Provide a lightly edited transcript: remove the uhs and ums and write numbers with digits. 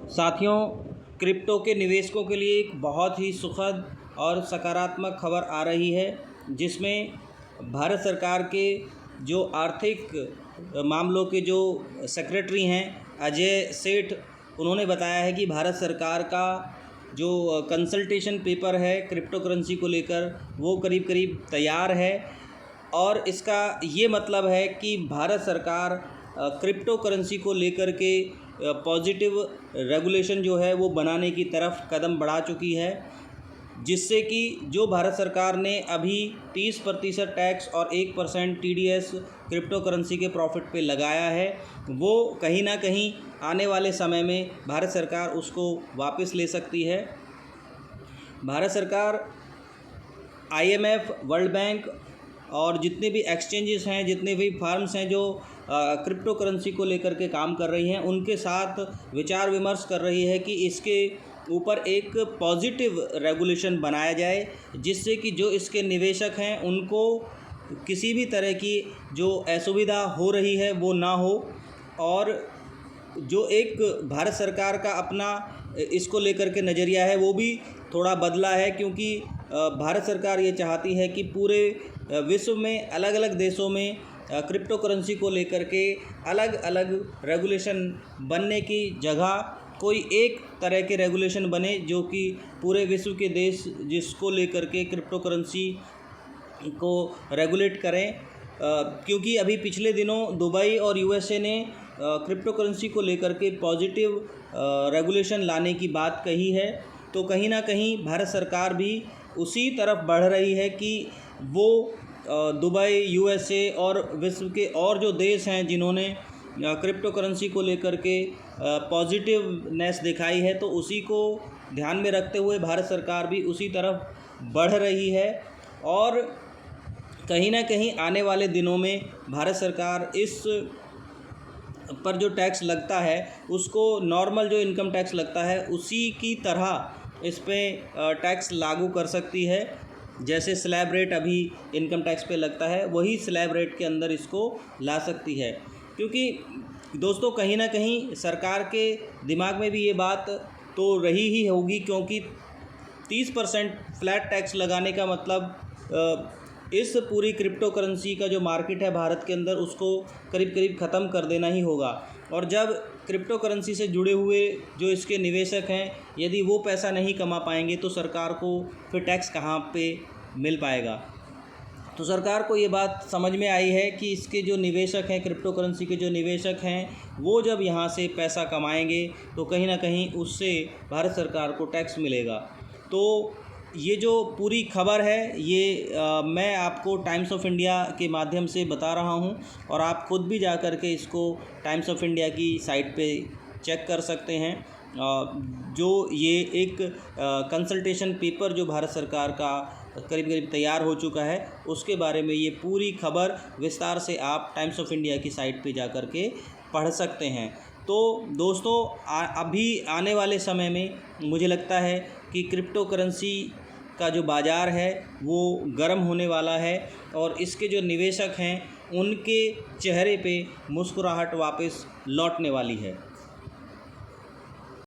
साथियों, क्रिप्टो के निवेशकों के लिए एक बहुत ही सुखद और सकारात्मक खबर आ रही है, जिसमें भारत सरकार के जो आर्थिक मामलों के जो सेक्रेटरी हैं अजय सेठ, उन्होंने बताया है कि भारत सरकार का जो कंसल्टेशन पेपर है क्रिप्टो करेंसी को लेकर वो करीब करीब तैयार है। और इसका ये मतलब है कि भारत सरकार क्रिप्टो करेंसी को लेकर के पॉजिटिव रेगुलेशन जो है वो बनाने की तरफ कदम बढ़ा चुकी है, जिससे कि जो भारत सरकार ने अभी 30% टैक्स और 1% TDS क्रिप्टो करेंसी के प्रॉफिट पे लगाया है, वो कहीं ना कहीं आने वाले समय में भारत सरकार उसको वापस ले सकती है। भारत सरकार IMF, वर्ल्ड बैंक और जितने भी एक्सचेंजेस हैं, जितने भी फर्म्स हैं जो क्रिप्टो करेंसी को लेकर के काम कर रही हैं, उनके साथ विचार विमर्श कर रही है कि इसके ऊपर एक पॉजिटिव रेगुलेशन बनाया जाए, जिससे कि जो इसके निवेशक हैं उनको किसी भी तरह की जो असुविधा हो रही है वो ना हो। और जो एक भारत सरकार का अपना इसको लेकर के नज़रिया है वो भी थोड़ा बदला है, क्योंकि भारत सरकार ये चाहती है कि पूरे विश्व में अलग अलग देशों में क्रिप्टो करेंसी को लेकर के अलग अलग रेगुलेशन बनने की जगह कोई एक तरह के रेगुलेशन बने जो कि पूरे विश्व के देश जिसको लेकर के क्रिप्टो करेंसी को रेगुलेट करें। क्योंकि अभी पिछले दिनों दुबई और USA ने क्रिप्टो करेंसी को लेकर के पॉजिटिव रेगुलेशन लाने की बात कही है, तो कहीं ना कहीं भारत सरकार भी उसी तरफ बढ़ रही है कि वो दुबई, USA और विश्व के और जो देश हैं जिन्होंने क्रिप्टो करेंसी को लेकर के पॉजिटिवनेस दिखाई है, तो उसी को ध्यान में रखते हुए भारत सरकार भी उसी तरफ बढ़ रही है। और कहीं ना कहीं आने वाले दिनों में भारत सरकार इस पर जो टैक्स लगता है उसको नॉर्मल जो इनकम टैक्स लगता है उसी की तरह इस पे टैक्स लागू कर सकती है। जैसे स्लैब रेट अभी इनकम टैक्स पे लगता है, वही स्लैब रेट के अंदर इसको ला सकती है। क्योंकि दोस्तों कहीं ना कहीं सरकार के दिमाग में भी ये बात तो रही ही होगी, क्योंकि 30% फ्लैट टैक्स लगाने का मतलब इस पूरी क्रिप्टो करेंसी का जो मार्केट है भारत के अंदर उसको करीब करीब ख़त्म कर देना ही होगा। और जब क्रिप्टो करेंसी से जुड़े हुए जो इसके निवेशक हैं, यदि वो पैसा नहीं कमा पाएंगे तो सरकार को फिर टैक्स कहाँ पे मिल पाएगा। तो सरकार को ये बात समझ में आई है कि इसके जो निवेशक हैं, क्रिप्टो करेंसी के जो निवेशक हैं, वो जब यहाँ से पैसा कमाएंगे तो कहीं ना कहीं उससे भारत सरकार को टैक्स मिलेगा। तो ये जो पूरी खबर है ये मैं आपको टाइम्स ऑफ इंडिया के माध्यम से बता रहा हूँ, और आप खुद भी जा कर के इसको टाइम्स ऑफ इंडिया की साइट पे चेक कर सकते हैं। जो ये एक कंसल्टेशन पेपर जो भारत सरकार का करीब करीब तैयार हो चुका है, उसके बारे में ये पूरी खबर विस्तार से आप टाइम्स ऑफ इंडिया की साइट पे जा कर के पढ़ सकते हैं। तो दोस्तों अभी आने वाले समय में मुझे लगता है कि क्रिप्टो करेंसी का जो बाज़ार है वो गर्म होने वाला है, और इसके जो निवेशक हैं उनके चेहरे पे मुस्कुराहट वापस लौटने वाली है।